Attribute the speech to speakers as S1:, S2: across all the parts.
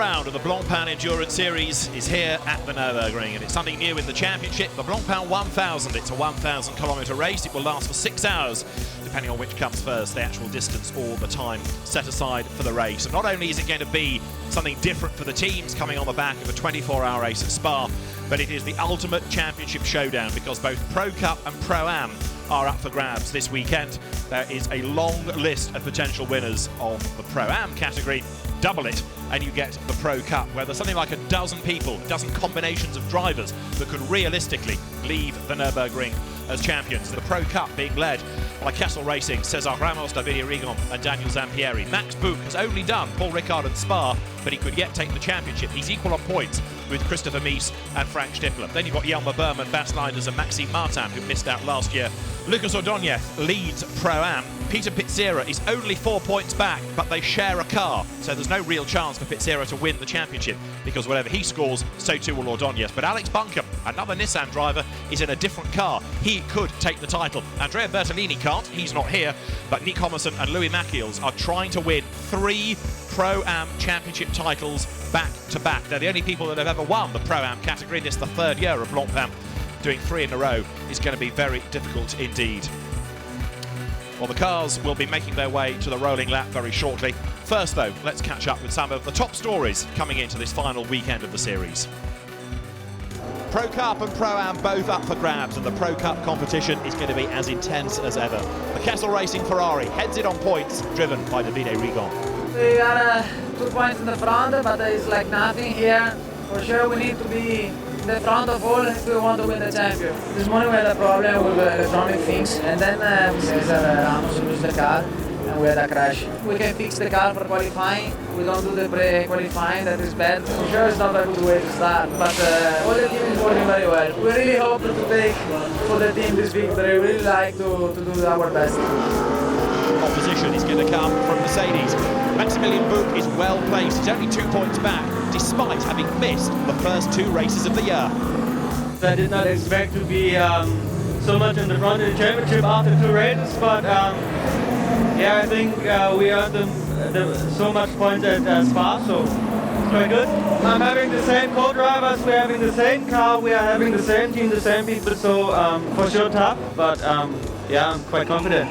S1: round of the Blancpain Endurance Series is here at the Nurburgring, and it's something new in the championship, the Blancpain 1000. It's a 1,000 kilometre race. It will last for 6 hours, depending on which comes first, the actual distance or the time set aside for the race. And not only is it going to be something different for the teams coming on the back of a 24-hour race at Spa, but it is the ultimate championship showdown, because both Pro Cup and Pro-Am are up for grabs this weekend. There is a long list of potential winners of the Pro-Am category. Double it and you get the Pro Cup, where there's something like a dozen people, a dozen combinations of drivers that could realistically leave the Nurburgring as champions. The Pro Cup being led by Kessel Racing, Cesar Ramos, Davide Rigon and Daniel Zampieri. Max Buch has only done Paul Ricard and Spa, but he could yet take the championship. He's equal on points with Christopher Mies and Frank Stippler. Then you've got Jelmer Berman, Bas Leinders and Maxime Martin, who missed out last year. Lucas Ordóñez leads Pro-Am. Peter Pitzera is only 4 points back, but they share a car, so there's no real chance for Pitzera to win the championship, because whatever he scores, so too will Ordóñez. But Alex Buncombe, another Nissan driver, is in a different car. He could take the title. Andrea Bertolini can't, he's not here, but Nick Homerson and Louis Machiels are trying to win 3 Pro-Am championship titles back to back. They're the only people that have ever won the Pro-Am category. This is the 3rd year of Blancpain. Doing 3 in a row is going to be very difficult indeed. Well, the cars will be making their way to the rolling lap very shortly. First, though, let's catch up with some of the top stories coming into this final weekend of the series. Pro Cup and Pro-Am both up for grabs, and the Pro Cup competition is going to be as intense as ever. The Kessel Racing Ferrari heads it on points, driven by Davide Rigon.
S2: We got 2 points in the front, but there is like nothing here. For sure, we need to be in the front of all if we want to win the champion. This morning we had a problem with the electronic things, and then Cesar Ramos used the car and we had a crash. We can fix the car for qualifying. We don't do the pre-qualifying, that is bad. For sure it's not a good way to start, but all the team is working very well. We really hope to take for the team this victory. We really like to do our best.
S1: Opposition is going to come from Mercedes. Maximilian Buch is well placed. He's only 2 points back, despite having missed the first 2 races of the year.
S3: I did not expect to be so much in the front of the championship after 2 races, but yeah, I think we earned so much points at Spa, so it's quite good. I'm having the same co-drivers, we're having the same car, we are having the same team, the same people, so for sure tough, but yeah, I'm quite confident.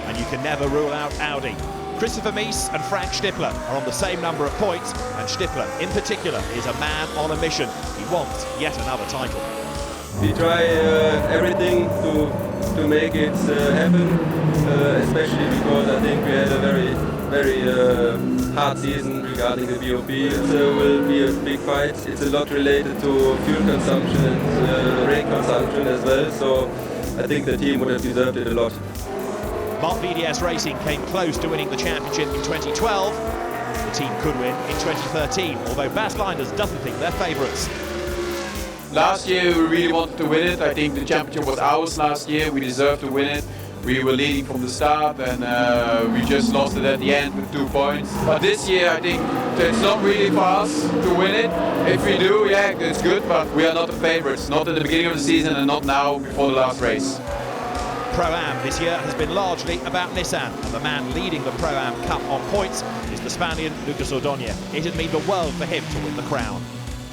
S1: And you can never rule out Audi. Christopher Mies and Frank Stippler are on the same number of points, and Stippler in particular is a man on a mission. He wants yet another title.
S4: We try everything to make it happen, especially because I think we had a very hard season regarding the BOP. It will be a big fight. It's a lot related to fuel consumption and rain consumption as well, so I think the team would have deserved it a lot.
S1: Marc VDS Racing came close to winning the championship in 2012. The team could win in 2013, although Bas Leinders doesn't think they're favourites.
S5: Last year we really wanted to win it. I think the championship was ours last year. We deserved to win it. We were leading from the start, and we just lost it at the end with 2 points. But this year I think it's not really for us to win it. If we do, yeah, it's good, but we are not the favourites. Not at the beginning of the season and not now before the last race.
S1: Pro-Am this year has been largely about Nissan, and the man leading the Pro-Am Cup on points is the Spaniard Lucas Ordóñez. It'd mean the world for him to win the crown.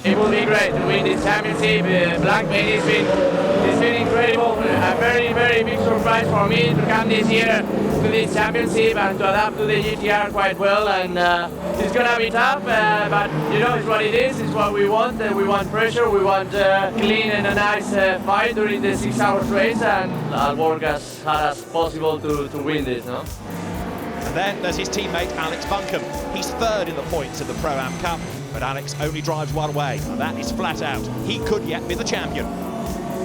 S2: It will be great to win this championship. Blancpain has been incredible. A very, very big surprise for me to come this year to this championship and to adapt to the GTR quite well. And it's gonna be tough, but you know, it's what it is. It's what we want. We want pressure. We want clean and a nice fight during the 6 hours race, and I'll work as hard as possible to win this. No?
S1: And then there's his teammate Alex Buncombe. He's 3rd in the points of the Pro-Am Cup, but Alex only drives one way, and that is flat out. He could yet be the champion.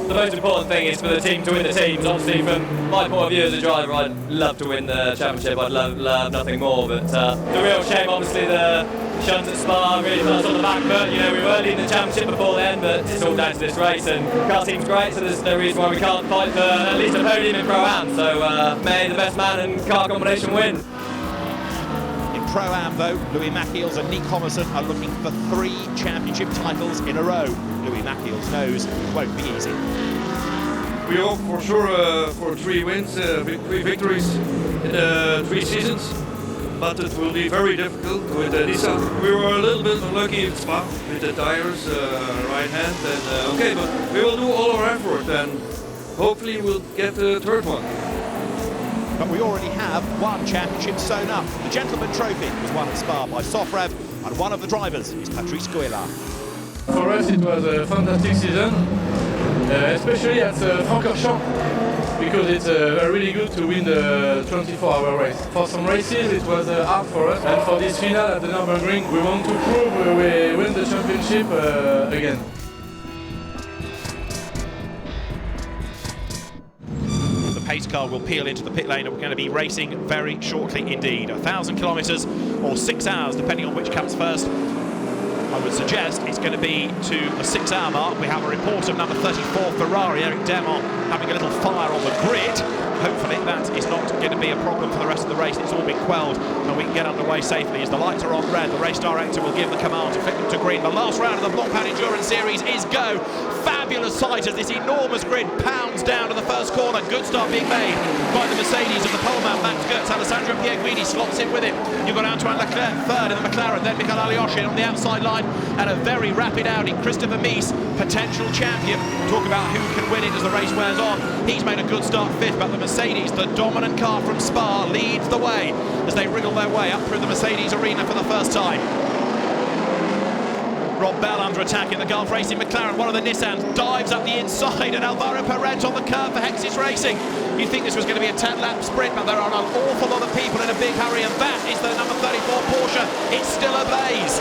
S3: The most important thing is for the team to win the teams. Obviously, from my point of view as a driver, I'd love to win the championship. I'd love nothing more. But the real shame, obviously, the shunt at Spa really put us on the back foot. You know, we were leading the championship before then, but it's all down to this race. And the car team's great, so there's no reason why we can't fight for at least a podium in Pro-Am. So may the best man and car combination win.
S1: Pro-Am, though, Louis Machiels and Nick Homerson are looking for 3 championship titles in a row. Louis Machiels knows it won't be easy.
S6: We hope for sure for 3 wins, 3 victories in 3 seasons. but it will be very difficult with the Nissan. We were a little bit unlucky in Spa with the tires, right hand, and okay, but we will do all our effort and hopefully we'll get the third one.
S1: But we already have one championship sewn up. The Gentleman Trophy was won at Spa by Sofrev, and one of the drivers is Patrice Gouillard.
S7: For us it was a fantastic season, especially at Francorchamps, because it's really good to win the 24-hour race. For some races it was hard for us, and for this final at the Nurburgring we want to prove we win the championship again.
S1: Pace car will peel into the pit lane, and we're going to be racing very shortly indeed. 1,000 kilometres or 6 hours, depending on which comes first. I would suggest it's going to be to the 6-hour mark. We have a report of number 34 Ferrari, Eric Demont, having a little fire on the grid. Hopefully that is not going to be a problem for the rest of the race. It's all been quelled and we can get underway safely. As the lights are on red, the race director will give the command to flick them to green. The last round of the Blancpain Endurance Series is go. Fabulous sight as this enormous grid pounds down to the first corner. Good start being made by the Mercedes of the poleman Max Goetz. Alessandro Pierguidi slots in with him. You've got Antoine Leclerc third in the McLaren, then Michael Alyoshin on the outside line, and a very rapid outing. Christopher Mies, potential champion. Talk about who can win it as the race wears on. He's made a good start fifth, but the Mercedes, the dominant car from Spa, leads the way as they wriggle their way up through the Mercedes arena for the first time. Rob Bell under attack in the Gulf Racing McLaren. One of the Nissans dives up the inside, and Alvaro Parent on the curve for Hexis Racing. You'd think this was going to be a 10-lap sprint, but there are an awful lot of people in a big hurry, and that is the number 34 Porsche. It's still ablaze.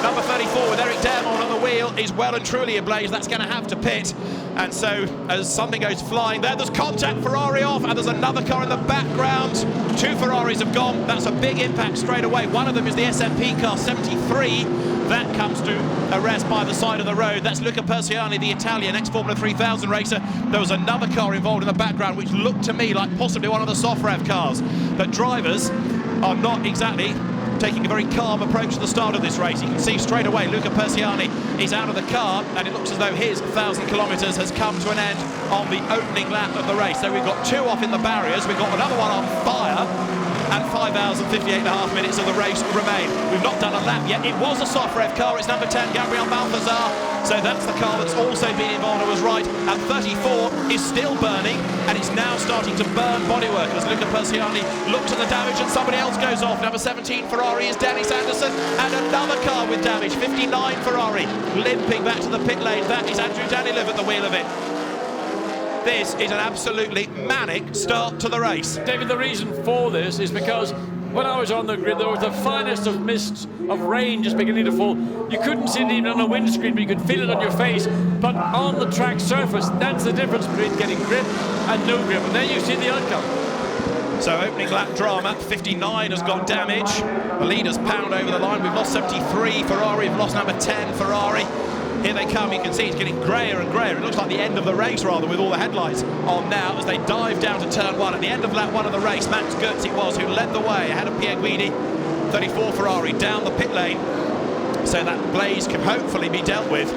S1: Number 34 with Eric Demont on the wheel is well and truly ablaze. That's going to have to pit. And so as something goes flying there's contact, Ferrari off, and there's another car in the background. Two Ferraris have gone. That's a big impact straight away. One of them is the SMP car 73. That comes to a rest by the side of the road. That's Luca Persiani, the Italian ex-Formula 3000 racer. There was another car involved in the background which looked to me like possibly one of the Sofrev cars. But drivers are not exactly taking a very calm approach to the start of this race. You can see straight away Luca Persiani is out of the car, and it looks as though his 1,000 kilometres has come to an end on the opening lap of the race. So we've got two off in the barriers, we've got another one on fire, and 5 hours and 58.5 minutes of the race remain. We've not done a lap yet. It was a Sofrev car. It's number 10, Gabriel Balthazar. So that's the car that's also been involved. I was right. And 34 is still burning, and it's now starting to burn bodywork as Luca Persiani looks at the damage, and somebody else goes off. Number 17 Ferrari is Danny Sanderson, and another car with damage. 59 Ferrari limping back to the pit lane. That is Andrew Danilov at the wheel of it. This is an absolutely manic start to the race.
S8: David, the reason for this is because when I was on the grid, there was the finest of mists of rain just beginning to fall. You couldn't see it even on a windscreen, but you could feel it on your face. But on the track surface, that's the difference between getting grip and no grip. And then you see the outcome.
S1: So opening lap drama, 59 has got damage. The leaders pound over the line. We've lost 73 Ferrari, we've lost number 10 Ferrari. Here they come, you can see it's getting greyer and greyer. It looks like the end of the race rather, with all the headlights on now as they dive down to turn one. At the end of lap one of the race, Max Goetz it was who led the way ahead of Pierguidi. 34 Ferrari down the pit lane. So that blaze can hopefully be dealt with.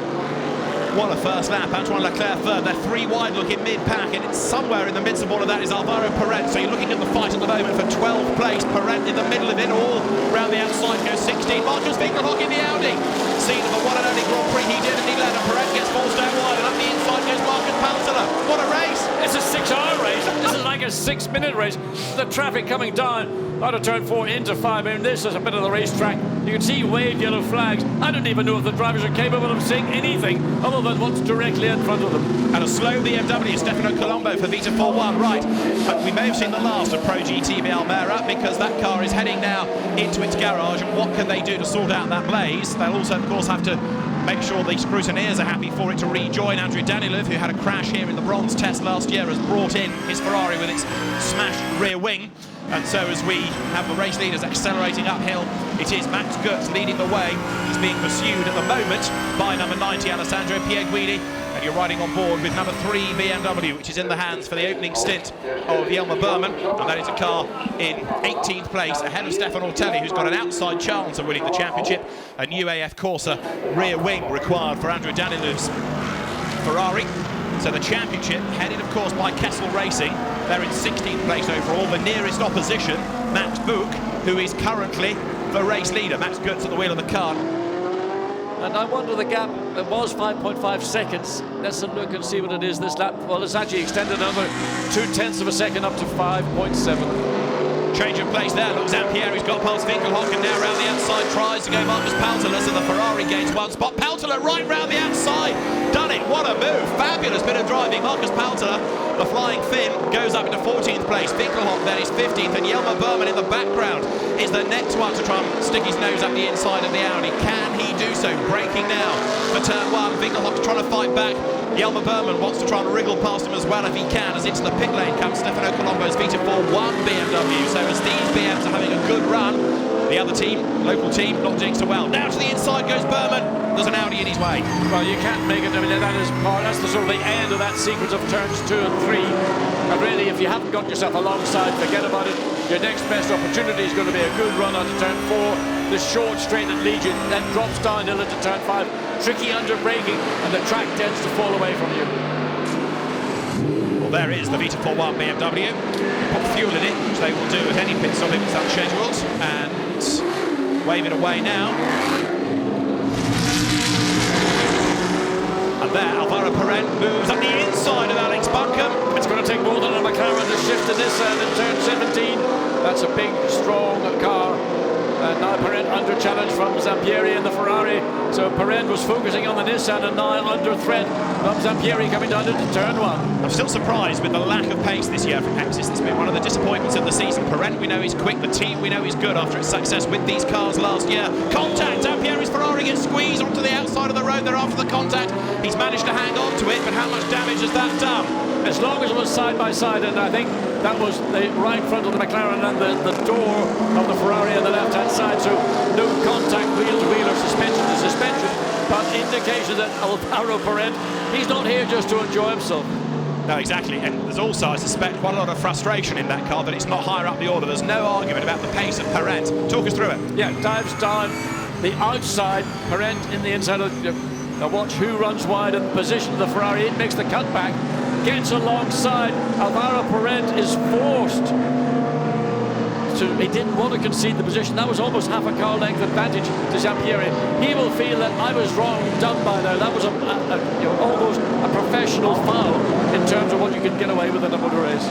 S1: What a first lap, Antoine Leclerc third. They're three wide looking mid-pack, and it's somewhere in the midst of all of that is Alvaro Parent. So you're looking at the fight at the moment for 12th place. Parent in the middle of it all. Round the outside goes 16. Marcus Winkelhock in the Audi. Scene of the one and only Grand Prix he did, and he led, and Parent gets forced down wide, and up the inside goes Marcus Palsela. What a race!
S8: It's a 6-hour race. This is like a 6-minute race. The traffic coming down out of turn 4 into 5. I mean, this is a bit of the racetrack. You can see waved yellow flags. I don't even know if the drivers are capable of seeing anything other than what's directly in front of them.
S1: And a slow BMW, Stefano Colombo for Vita 4-1, right. But we may have seen the last of Pro GTB Almera, because that car is heading now into its garage, and what can they do to sort out that blaze? They'll also, of course, have to make sure the scrutineers are happy for it to rejoin. Andrew Danilov, who had a crash here in the bronze test last year, has brought in his Ferrari with its smashed rear wing. And so as we have the race leaders accelerating uphill, it is Max Goetz leading the way. He's being pursued at the moment by number 90, Alessandro Pierguidi. And you're riding on board with number 3 BMW, which is in the hands for the opening stint of Jelmer Berman. And that is a car in 18th place, ahead of Stefan Ortelli, who's got an outside chance of winning the championship. A new AF Corsa rear wing required for Andrew Danilov's Ferrari. So the championship, headed of course by Kessel Racing. They're in 16th place overall. The nearest opposition, Max Buch, who is currently the race leader. Max Goetz at the wheel of the car.
S8: And I wonder the gap, it was 5.5 seconds. Let's have a look and see what it is this lap. Well, it's actually extended another 0.2 of a second up to 5.7.
S1: Change of place there. Look, Zampieri's got past Winkelhock and now round the outside tries to go Marcus Paltela, so the Ferrari gains one spot. Paltela right round the outside. Done it. What a move. Fabulous bit of driving. Marcus Paltela, the flying Finn, goes up into 14th place. Winkelhock then is 15th, and Jelmer Berman in the background is the next one to try and stick his nose up the inside of the Audi. Can he do so? Braking now for turn one. Winkelhock's trying to fight back. Jelmer Berman wants to try and wriggle past him as well if he can, as into the pit lane comes Stefano Colombo's V241 BMW. So as these BMs are having a good run, the other team, local team, not doing so well. Now to the inside goes Berman. There's an Audi in his way.
S8: Well, you can't make it. I mean, that's the sort of the end of that sequence of turns 2 and 3. And really, if you haven't got yourself alongside, forget about it. Your next best opportunity is going to be a good run onto turn 4. The short straight at Legion, then drops downhill into turn 5. Tricky under braking, and the track tends to fall away from you.
S1: Well, there is the V241 BMW. Put fuel in it, which they will do at any pit stop if it's unscheduled, and wave it away now. And there, Alvaro Perret moves up the inside of Alex Buncombe.
S8: It's going to take more than a McLaren to shift to this in turn 17. That's a big, strong car. And now Perret under challenge from Zampieri and the Ferrari. So Perret was focusing on the Nissan and now under threat from Zampieri coming down into turn 1.
S1: I'm still surprised with the lack of pace this year from Hexis. It's been one of the disappointments of the season. Perret, we know he's quick. The team, we know he's good after its success with these cars last year. Contact! Zampieri's Ferrari gets squeezed onto the outside of the road there after the contact. He's managed to hang on to it, but how much damage has that done?
S8: As long as it was side by side, and I think that was the right front of the McLaren and the door of the Ferrari on the left-hand side, so no contact, wheel to wheel or suspension to suspension, but indication that Alvaro Perret, he's not here just to enjoy himself.
S1: No, exactly, and there's also, I suspect, quite a lot of frustration in that car that it's not higher up the order. There's no argument about the pace of Perret. Talk us through it.
S8: Yeah, dives down the outside, Perret in the inside of the watch who runs wide and position of the Ferrari. It makes the cutback, gets alongside. Alvaro Perret is forced to, he didn't want to concede the position. That was almost half a car length advantage to Zampieri. He will feel that I was wrong, done by there. That was almost a professional foul in terms of what you can get away with in a motor race.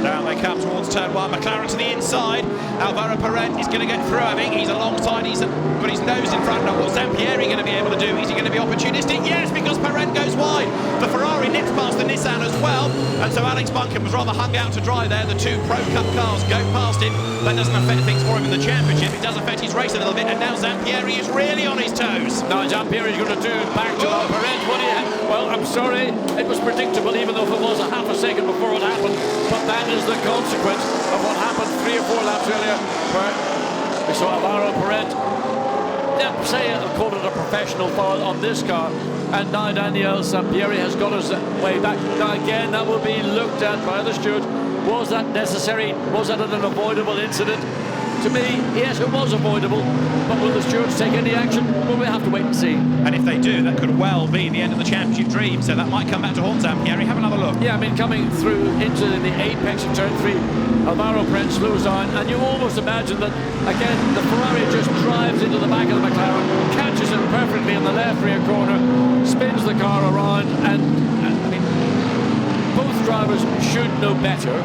S1: Down they come towards turn 1. McLaren to the inside. Alvaro Perret is going to get through. I think he's alongside. He's got his nose in front. Now, what's Zampieri going to be able to do? Is he going to be opportunistic? Yes, because Perret goes wide. The Ferrari nips past the Nissan as well. And so Alex Buncombe was rather hung out to dry there. The two Pro Cup cars go past him. That doesn't affect things for him in the championship. It does affect his race a little bit. And now Zampieri is really on his toes.
S8: Now Zampieri is going to do back to Perret what he had. Well, I'm sorry. It was predictable, even though it was a half a second before it happened. But that is the consequence of what happened 3 or 4 laps earlier, where we saw Alvaro Perret, say I'll call it a professional foul on this car, and now Daniel Zampieri has got his way back. Now again, that will be looked at by the steward. Was that necessary? Was that an avoidable incident? To me, yes, it was avoidable, but will the stewards take any action? Well, we'll have to wait and see.
S1: And if they do, that could well be the end of the championship dream, so that might come back to haunt Zampieri. Have another look.
S8: Yeah, I mean, coming through into the apex of turn 3, Alvaro Perret slows down, and you almost imagine that, again, the Ferrari just drives into the back of the McLaren, catches it perfectly in the left rear corner, spins the car around, and I mean, both drivers should know better.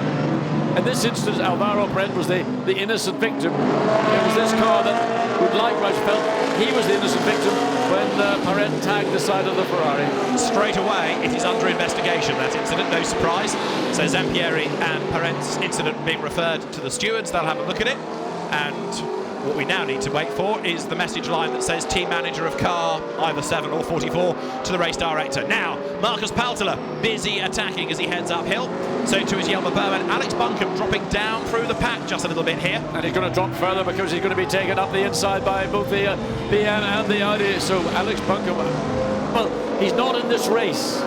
S8: In this instance, Alvaro Perret was the innocent victim. It was this car that would likewise felt he was the innocent victim when Perret tagged the side of the Ferrari.
S1: Straight away, it is under investigation, that incident, no surprise. So Zampieri and Perret's incident being referred to the stewards. They'll have a look at it. And what we now need to wait for is the message line that says team manager of car either 7 or 44 to the race director. Now, Marcus Paltela busy attacking as he heads uphill. So too is Jelmer Berman. Alex Buncombe dropping down through the pack just a little bit here.
S8: And he's going to drop further because he's going to be taken up the inside by both the BM and the Audi. So Alex Buncombe, well, he's not in this race.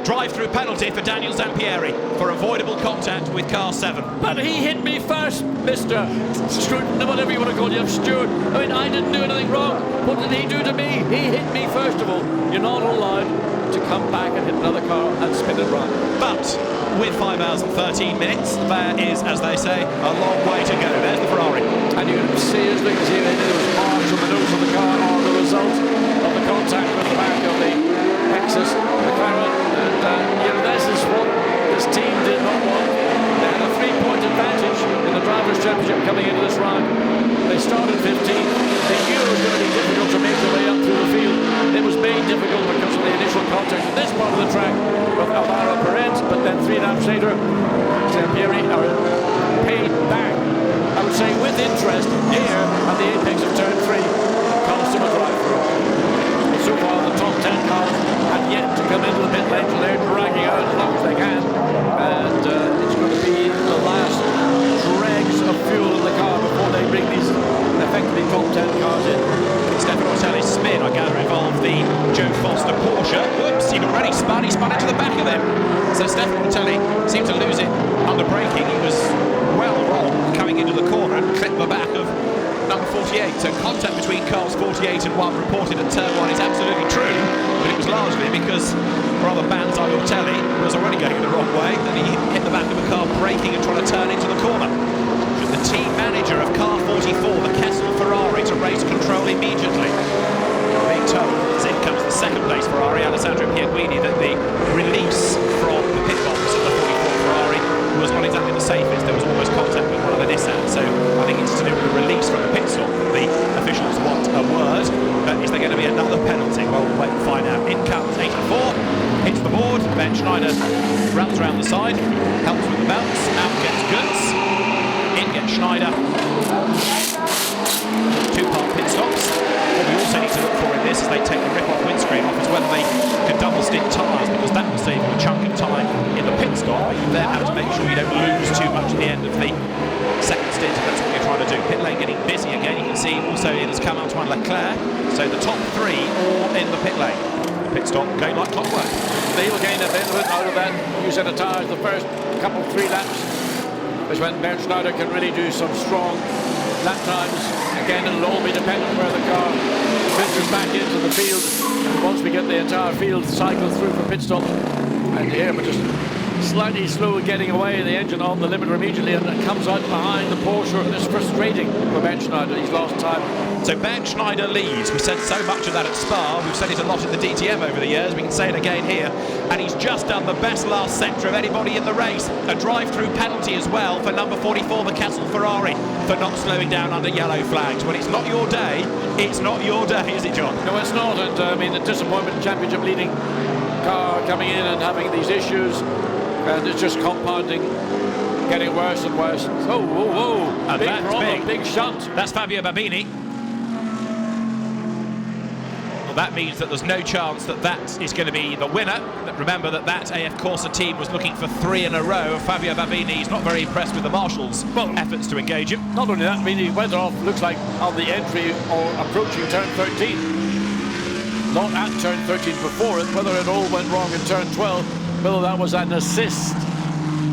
S1: Drive-through penalty for Daniel Zampieri for avoidable contact with car 7.
S8: But he hit me first, Mr. Stewart, whatever you want to call him, Stewart. I mean, I didn't do anything wrong. What did he do to me? He hit me first of all. You're not allowed to come back and hit another car and spin it round.
S1: But with 5 hours and 13 minutes. There is, as they say, a long way to go. There's the Ferrari.
S8: And you can see as looking here, there was marks on the nose of the car are the result of the contact with the back of the Lexus McLaren. And this is what this team did not want. They had a 3-point advantage in the Drivers' Championship coming into this round. They started 15th. They knew it was going to be difficult to make their way up through the field. It was made difficult because of the initial contact in this part of the track with Alvaro Perez, but then 3 laps later, Zampieri paid back, I would say, with interest here at the apex of turn 3, comes to McLaren. So far, the top 10 cars have yet to come into the pit lane, so they're dragging out as long as they can. And it's going to be the last dregs of fuel in the car before they bring these effectively top 10 cars in.
S1: Stefano Ortelli's spin, I gather, involved the Joe Foster Porsche. Whoops, he'd already spun. He spun into the back of them. So Stefano Ortelli seemed to lose it under braking. He was well wrong coming into the corner and clipped the back of number 48. So contact between cars 48 and 1 reported at turn 1 is absolutely true, but it was largely because rather Banzai Ortelli was already going the wrong way, and he hit the back of a car braking and trying to turn into the corner. The team manager of car 44, the Kessel Ferrari, to race control immediately. You're being told, as in comes the second place Ferrari, Alessandro Piaguini, that the release from the pit box of the 44 Ferrari was not exactly the safest. There was almost contact with one of the Nissans, so I think it's to do with the release from the pit stop that the officials want a word. Is there going to be another penalty? Well, we'll wait and find out. In comes 84, hits the board, Ben Schneider runs around the side, helps with the bounce, out gets Goods. In gets Schneider. 2-part pit stops. What we also need to look for in this is they take the rip-off windscreen off is whether they can double stick tyres, because that will save you a chunk of time in the pit stop. But you there have to make sure you don't lose too much at the end of the second stint. That's what you're trying to do. Pit lane getting busy again. You can see also it has come Antoine Leclerc. So the top 3 all in the pit lane. Pit stop going like clockwork.
S8: They will gain a benefit out of that new set of tyres the first couple 3 laps. Is when Bernd Schneider can really do some strong lap times. Again, it'll all be dependent where the car filters back into the field. Once we get the entire field cycle through for pit stops. And here we're just slightly slow getting away, the engine on the limiter immediately, and it comes out behind the Porsche, and it's frustrating for Ben Schneider. He's lost time.
S1: So Ben Schneider leads. We said so much of that at Spa. We've said it a lot in the DTM over the years. We can say it again here. And he's just done the best last sector of anybody in the race. A drive-through penalty as well for number 44, the Kessel Ferrari, for not slowing down under yellow flags. When it's not your day, it's not your day, is it, John?
S8: No, it's not. And I mean, the disappointment, championship leading car coming in and having these issues, and it's just compounding, getting worse and worse. Oh, whoa, whoa. Big problem, big shunt.
S1: That's Fabio Babini. Well, that means that there's no chance that that is going to be the winner. Remember that AF Corsa team was looking for 3 in a row. Fabio Babini is not very impressed with the Marshals' efforts to engage him.
S8: Not only that, I mean, he went off, looks like, on the entry or approaching turn 13. Not at turn 13 before it, whether it all went wrong in turn 12, whether that was an assist.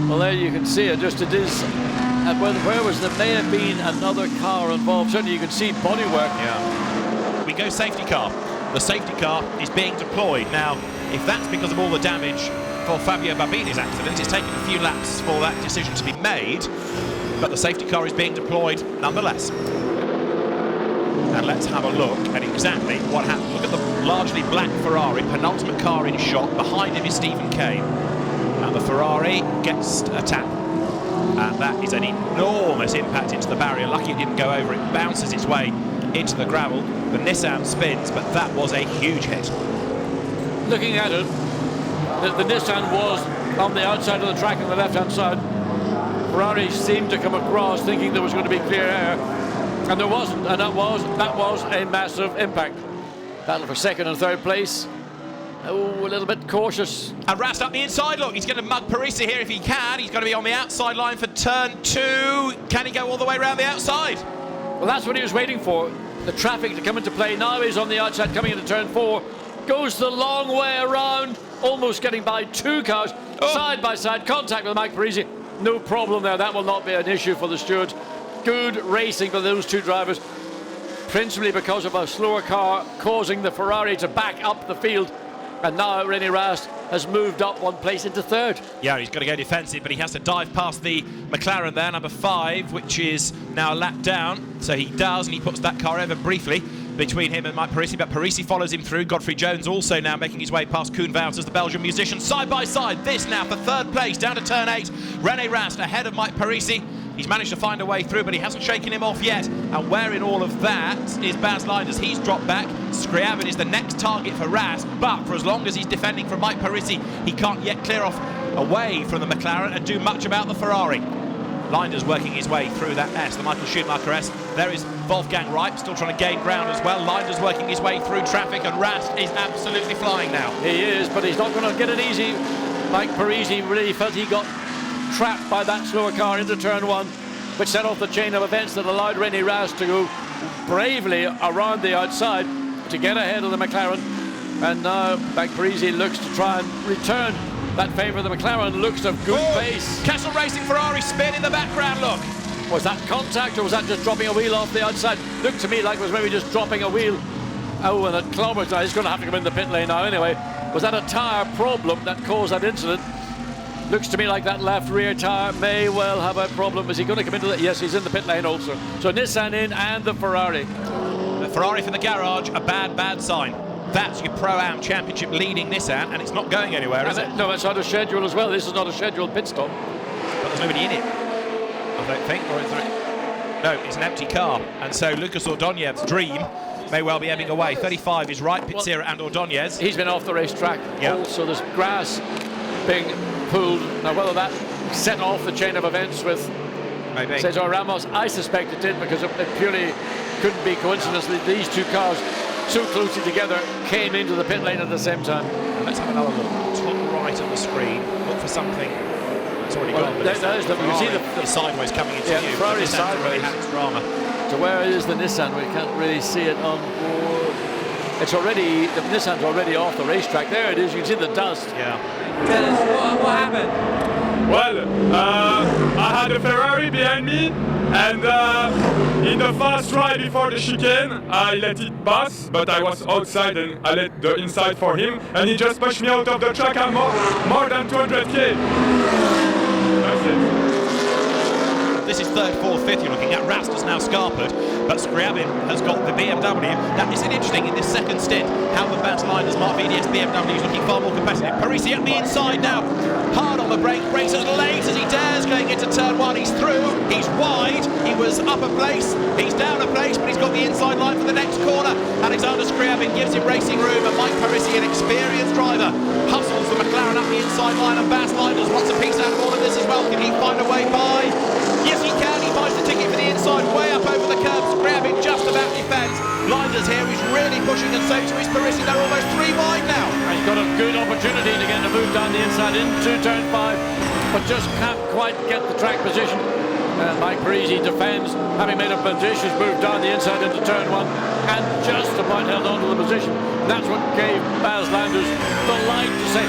S8: Well, there you can see it, just it is. And where was there? May have been another car involved. Certainly you can see bodywork.
S1: Yeah. We go safety car. The safety car is being deployed. Now, if that's because of all the damage for Fabio Babini's accident, it's taken a few laps for that decision to be made, but the safety car is being deployed nonetheless. And let's have a look at exactly what happened. Look at the largely black Ferrari, penultimate car in shot. Behind him is Stephen Kane. And the Ferrari gets a tap. And that is an enormous impact into the barrier. Lucky it didn't go over. It bounces its way into the gravel. The Nissan spins, but that was a huge hit.
S8: Looking at it, the Nissan was on the outside of the track on the left-hand side. Ferrari seemed to come across thinking there was going to be clear air. And there wasn't, and that was a massive impact. Battle for second and third place. Oh, a little bit cautious.
S1: And Rast up the inside, look, he's going to mug Parisi here if he can. He's going to be on the outside line for turn 2. Can he go all the way around the outside?
S8: Well, that's what he was waiting for. The traffic to come into play. Now he's on the outside coming into turn 4. Goes the long way around, almost getting by 2 cars. Side by side, contact with Mike Parisi. No problem there, that will not be an issue for the stewards. Good racing for those 2 drivers, principally because of a slower car causing the Ferrari to back up the field And now René Rast has moved up one place into third.
S1: Yeah, he's got to go defensive, but he has to dive past the McLaren there, number 5, which is now a lap down. So he does, and he puts that car over briefly between him and Mike Parisi, but Parisi follows him through. Godfrey Jones also now making his way past Koen Wouters, the Belgian musician, side by side. This now for third place, down to turn 8. René Rast ahead of Mike Parisi. He's managed to find a way through, but he hasn't shaken him off yet. And where in all of that is Baz Leiders? He's dropped back. Scriabin is the next target for Rast, but for as long as he's defending from Mike Parisi, he can't yet clear off away from the McLaren and do much about the Ferrari. Leiders working his way through that S, the Michael Schumacher S. There is Wolfgang Reip, still trying to gain ground as well. Leiders working his way through traffic, and Rast is absolutely flying now.
S8: He is, but he's not going to get it easy. Mike Parisi really felt he got trapped by that slower car into turn 1, which set off the chain of events that allowed René Rast to go bravely around the outside to get ahead of the McLaren. And now Mike Parisi looks to try and return that favour of the McLaren. Looks to have good pace.
S1: Castle Racing Ferrari spin in the background, look.
S8: Was that contact, or was that just dropping a wheel off the outside? Looked to me like it was maybe just dropping a wheel. Oh, and that kilometres now, he's going to have to come in the pit lane now anyway. Was that a tyre problem that caused that incident? Looks to me like that left rear tyre may well have a problem. Is he going to come into it? Yes, he's in the pit lane also. So Nissan in and the Ferrari.
S1: The Ferrari for the garage, a bad sign. That's your Pro-Am Championship leading Nissan, and it's not going anywhere, is it?
S8: No, it's out of schedule as well. This is not a scheduled pit stop.
S1: But there's nobody in it, I don't think. Or is there? No, it's an empty car. And so Lucas Ordonez's dream may well be ebbing away. 35 is right, Pizzera and Ordonez.
S8: He's been off the racetrack.
S1: Yeah.
S8: Also, there's grass being pulled. Now, whether that set off the chain of events with
S1: Maybe.
S8: Cesar Ramos, I suspect it did, because it purely couldn't be coincidence that these two cars so closely together came into the pit lane at the same time.
S1: Let's have another look. Top right on the screen. Look for something. It's already gone.
S8: There's the, you see
S1: the sideways coming into view.
S8: The Ferrari sideways.
S1: Really had its drama.
S8: So where is the Nissan? We can't really see it on board. It's already, the Nissan's already off the racetrack. There it is. You can see the dust.
S1: Yeah.
S2: Tell us, what happened?
S9: Well, I had a Ferrari behind me, and in the fast ride before the chicane, I let it pass, but I was outside and I let the inside for him, and he just pushed me out of the track. I'm more than 200k. That's it.
S1: This is third, fourth, fifth you're looking at. Rast has now scarpered, but Scriabin has got the BMW. Now, isn't it interesting in this second stint how the Baz Leiders Mark VDS BMW is looking far more competitive. Parisi at the inside now, hard on the brake, brakes as late as he dares going into turn 1. He's through, he's wide, he was up a place, he's down a place, but he's got the inside line for the next corner. Alexander Scriabin gives him racing room, and Mike Parisi, an experienced driver, hustles the McLaren up the inside line, and Baz Leiders wants a piece out of all of this as well. Can he find a way by? Yes, he can. He buys the ticket for the inside, way up over the curb. Scriabin just about defends. Leiders here is really pushing, and so to his Parisi. They're almost 3 wide now.
S8: He's got a good opportunity to get a move down the inside into turn 5, but just can't quite get the track position. Mike Parisi defends, having made a judicious move down the inside into turn 1, and just about held on to the position. That's what gave Baz Leiders the light to say,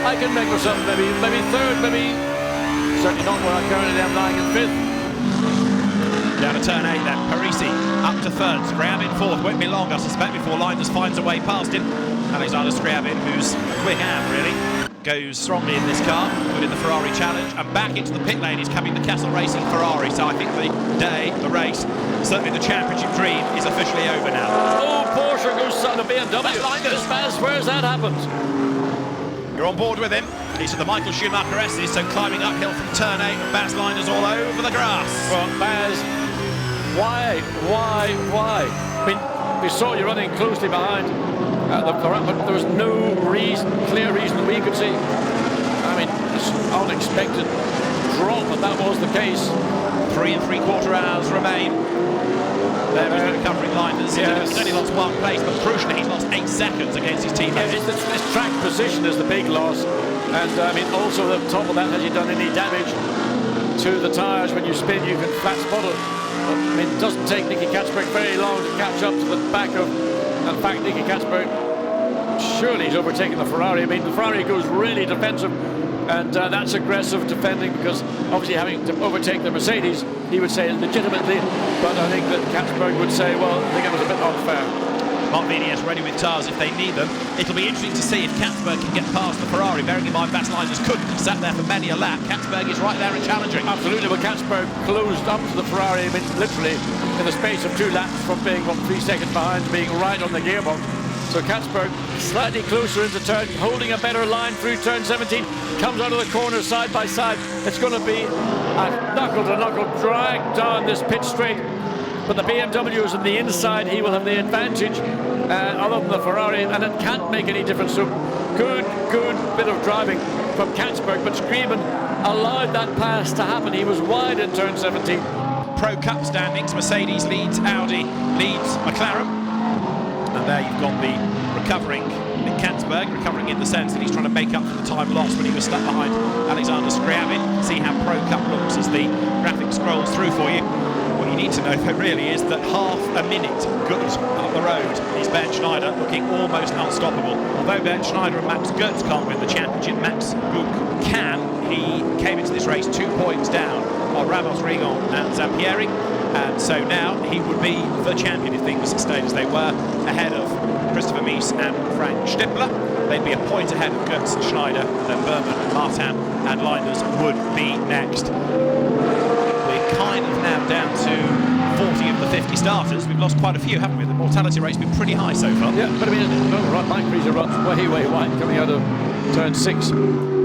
S8: I can make myself maybe third, maybe certainly not where I currently am, lying in 5th.
S1: Down to turn 8 then, Parisi up to third, Scriabin 4th, won't be long I suspect before Leiders finds a way past him. Alexander Scriabin, who's a quick hand really, goes strongly in this car, good in the Ferrari challenge, and back into the pit lane is coming the Castle Racing Ferrari. So I think the day, the race, certainly the championship dream is officially over now.
S8: Oh, Porsche goes on the BMW. That's Baz, where's that happened?
S1: You're on board with him. These are the Michael Schumacher S's, so climbing uphill from turn 8, and Baz Leiders all over the grass.
S8: Well, Baz, why? I mean, we saw you running closely behind the Ferrari, but there was no clear reason that we could see. I mean, it's an unexpected drop, but that was the case.
S1: 3 3/4 hours remain. There is the recovering Leiders.
S8: Yes.
S1: He's only lost 1 place, but crucially he's lost 8 seconds against his teammates.
S8: Yeah, this track position is the big loss, and I mean also the top of that, has he done any damage to the tyres? When you spin, you can flat spot it. But, I mean, it doesn't take Nicky Katzberg very long to catch up to the back of. In fact, Nicky Katzberg, surely he's overtaken the Ferrari. I mean, the Ferrari goes really defensive, and that's aggressive defending, because obviously having to overtake the Mercedes, he would say legitimately, but I think that Katzberg would say, well, I think it was a bit unfair.
S1: Mark VDS ready with tyres if they need them. It'll be interesting to see if Katzberg can get past the Ferrari, bearing in mind Vasliners couldn't. He sat there for many a lap. Katzberg is right there and challenging.
S8: Absolutely, but Katzberg closed up to the Ferrari, I mean, literally in the space of 2 laps from being 3 seconds behind to being right on the gearbox. So Katzberg slightly closer into turn, holding a better line through turn 17, comes out of the corner side by side. It's going to be a knuckle-to-knuckle drag down this pit straight. But the BMW is on the inside, he will have the advantage other than the Ferrari, and it can't make any difference. So good bit of driving from Katzberg, but Screeman allowed that pass to happen. He was wide in turn 17.
S1: Pro Cup standings, Mercedes leads, Audi leads McLaren. And there you've got the recovering Katzberg, recovering in the sense that he's trying to make up for the time lost when he was stuck behind Alexander Scriabin. See how Pro Cup looks as the graphic scrolls through for you. What you need to know though really is that half a minute good up the road is Ben Schneider, looking almost unstoppable. Although Ben Schneider and Max Goetz can't win the championship, Max Buch can. He came into this race 2 points down on Ramos, Rigon and Zampieri, and so now he would be the champion if things stayed as they were, ahead of Christopher Mies and Frank Stippler. They'd be a point ahead of Goetz and Schneider, then Berman, Martin and Leinders would be next. We're kind of now down to 40 of the 50 starters. We've lost quite a few, haven't we? The mortality rate's been pretty high so far.
S8: Yeah, but I mean, Mike Friese runs way wide coming out of turn 6.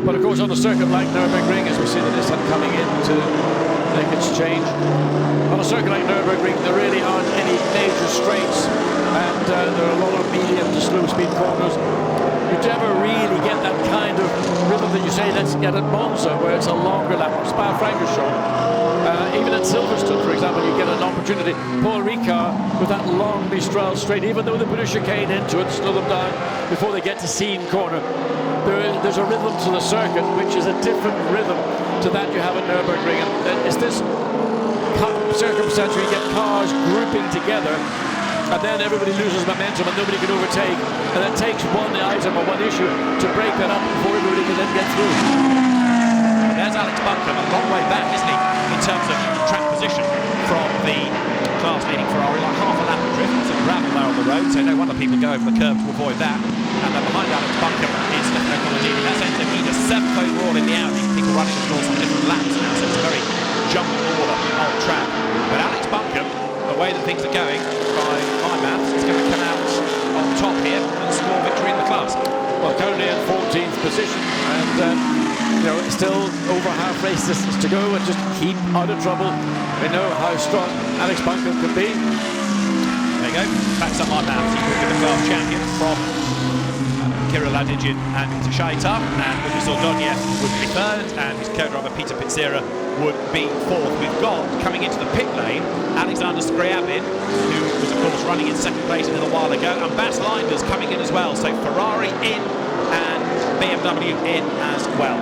S8: But of course on a circuit like Nurburgring, as we see the Nissan coming in to make its change, on a circuit like Nurburgring there really aren't any major straights, and there are a lot of medium to slow speed corners. You never really get that kind of rhythm that you say, let's get at Monza, where it's a longer lap, or Spa-Francorchamps. Even at Silverstone, for example, you get an opportunity. Paul Ricard with that long Mistral straight, even though they put a chicane into it, slow them down before they get to Seine corner. There's a rhythm to the circuit, which is a different rhythm to that you have at Nurburgring. And it's this circumstance where you get cars grouping together, and then everybody loses momentum and nobody can overtake. And it takes one item or one issue to break that up before everybody can then get through.
S1: There's Alex Buncombe, a long way back, isn't he, in terms of track position from the class-leading Ferrari, like half a lap of drift, some gravel there on the road, so no wonder people go over the curb to avoid that. And then behind Alex Buncombe is Stefano Colodini. That's entered either 7th overall in the Audi, people running of course on different laps now, so it's a very jumbled order on track. But Alex Buncombe, the way that things are going, by my maths, is going to come out on top here and score victory in the class.
S8: Well, currently in 14th position, and you know, it's still over half race distance to go, and just keep out of trouble. We know how strong Alex Buncombe can be.
S1: There you go, backs up my maths. He will be the class champion from Kirill Ladygin and Shaitar, and Lucas Ordonez would be 3rd, and his co-driver Peter Pizzera would be 4th. We've got, coming into the pit lane, Alexander Scriabin, who was of course running in 2nd place a little while ago, and Bas Leinders coming in as well, so Ferrari in and BMW in as well.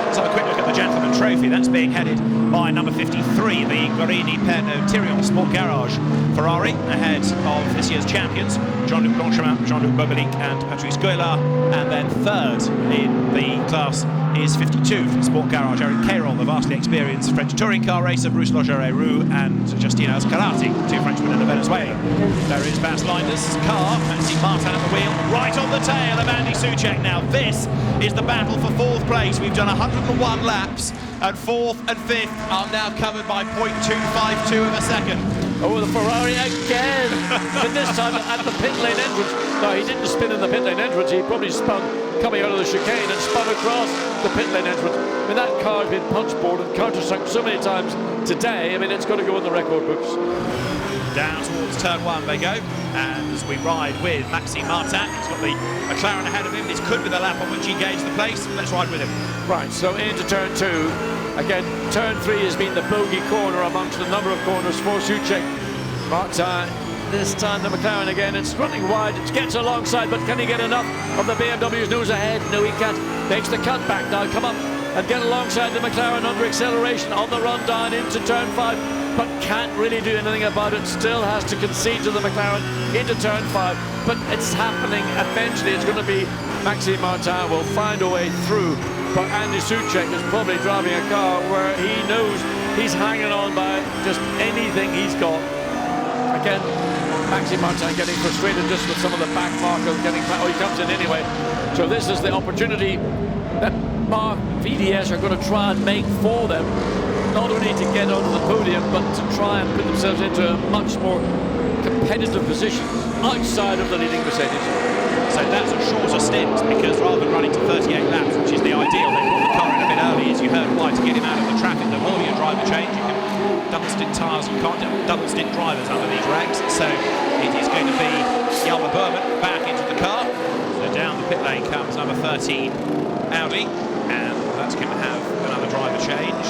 S1: Let's have a quick look at the Gentleman Trophy. That's being headed by number 53, the Guarini Pernod Thirion Sport Garage Ferrari, ahead of this year's champions, Jean-Luc Blancpain, Jean-Luc Bobelic and Patrice Goillard. And then 3rd in the class is 52 from Sport Garage, Eric Cayrol, the vastly experienced French touring car racer, Bruce Logereau and Justino Ascarati, 2 Frenchmen and a Venezuelan. There is Bas Leinders' car, Nancy Martin at the wheel, right on the tail of Andy Soucek. Now this is the battle for 4th place. We've done 101 laps, and 4th and 5th are now covered by 0.252 of a second.
S8: Oh, the Ferrari again! But this time at the pit lane entrance. No, he didn't spin in the pit lane entrance, he probably spun coming out of the chicane and spun across the pit lane entrance. I mean, that car has been punchboard and countersunk so many times today, I mean, it's got to go in the record books.
S1: Down towards turn 1 they go, and as we ride with Maxime Martin, he's got the McLaren ahead of him. This could be the lap on which he gains the place. Let's ride with him.
S8: Right, so into turn 2. Again, turn 3 has been the bogey corner amongst a number of corners for Soucek. Martin, this time the McLaren again, it's running wide, it gets alongside, but can he get enough of the BMW's nose ahead? No, he can't. Makes the cut back now, come up and get alongside the McLaren under acceleration on the run down into turn 5, but can't really do anything about it. Still has to concede to the McLaren into turn 5, but it's happening. Eventually it's going to be Maxime Martin will find a way through, but Andy Soucek is probably driving a car where he knows he's hanging on by just anything he's got. Again, Maxime Martin getting frustrated just with some of the back markers getting back. Oh, he comes in anyway. So this is the opportunity that Mark VDS are going to try and make for them, not only to get onto the podium, but to try and put themselves into a much more competitive position outside of the leading Mercedes.
S1: So that's a shorter stint, because rather than running to 38 laps, which is the ideal, they brought the car in a bit early, as you heard, why, to get him out of the traffic. The more you drive the change, you can double stint tyres, you can't do double stint drivers under these ranks. So it is going to be Yelmer Berman back into the car. So down the pit lane comes number 13 Audi, and that's going to have another driver change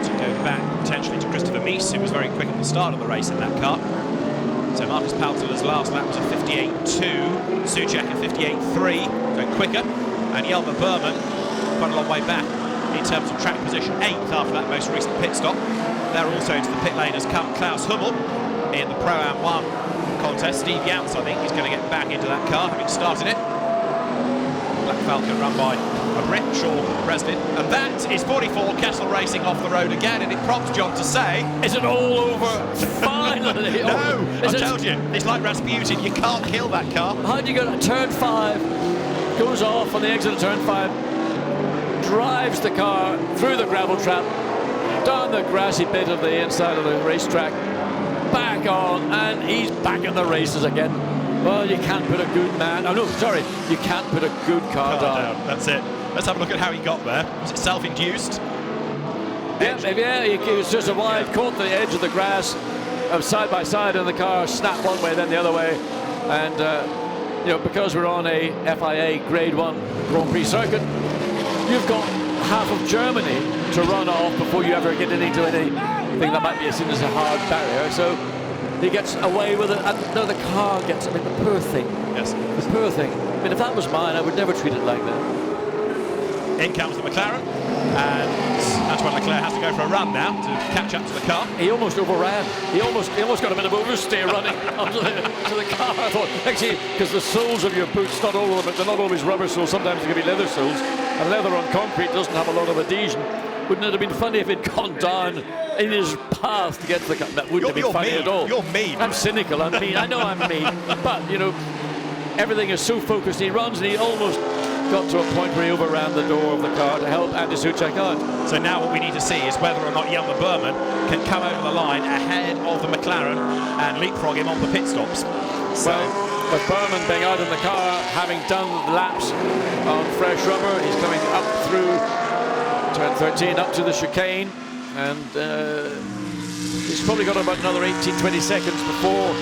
S1: to go back potentially to Christopher Mies, who was very quick at the start of the race in that car. So Marcus Palteler's last lap was a 58.2, Soucek a 58.3, going quicker, and Yelmer Berman quite a long way back in terms of track position, 8th after that most recent pit stop. They're also into the pit lane has come Klaus Hummel in the Pro-Am 1 contest. Steve Yance, I think, is going to get back into that car, having started it. Black Falcon run by a Brit, Sean Breslin. And that is 44 Kessel Racing off the road again, and it prompts John to say...
S8: Is it all over? Finally!
S1: No! I told you, it's like Rasputin, you can't kill that car.
S8: How do you go to turn 5, goes off on the exit of turn 5, drives the car through the gravel trap, down the grassy bit of the inside of the racetrack, back on, and he's back in the races again. Well, you can't put a good man... Oh, no, sorry. You can't put a good car down.
S1: That's it. Let's have a look at how he got there. Was it self-induced?
S8: Yeah, he was just a wide, caught the edge of the grass, side by side, and the car snapped one way, then the other way. And, you know, because we're on a FIA Grade 1 Grand Prix circuit, you've got half of Germany to run off before you ever get into anything that might be seen as a hard barrier. So he gets away with it, and no, the car gets, I mean, the poor thing.
S1: Yes.
S8: The poor thing. I mean, if that was mine, I would never treat it like that.
S1: In comes the McLaren, and Antoine Leclerc has to go for a run now to catch up to the car.
S8: He almost overran. He almost got a bit of oversteer running onto the car. I thought, actually, because the soles of your boots, not all of them, they're not always rubber soles, sometimes they can be leather soles, and leather on concrete doesn't have a lot of adhesion. Wouldn't it have been funny if he'd gone down in his path to get to the car? That wouldn't have been funny at all.
S1: You're mean.
S8: I'm cynical, I'm mean. I know I'm mean. But, you know, everything is so focused. He runs and he almost got to a point where he overran the door of the car to help Andy Soucek out.
S1: So now what we need to see is whether or not Yelmer Berman can come over the line ahead of the McLaren and leapfrog him on the pit stops. So,
S8: well, with Berman being out in the car, having done laps on fresh rubber, he's coming up through turn 13 up to the chicane, and he's probably got about another 18-20 seconds before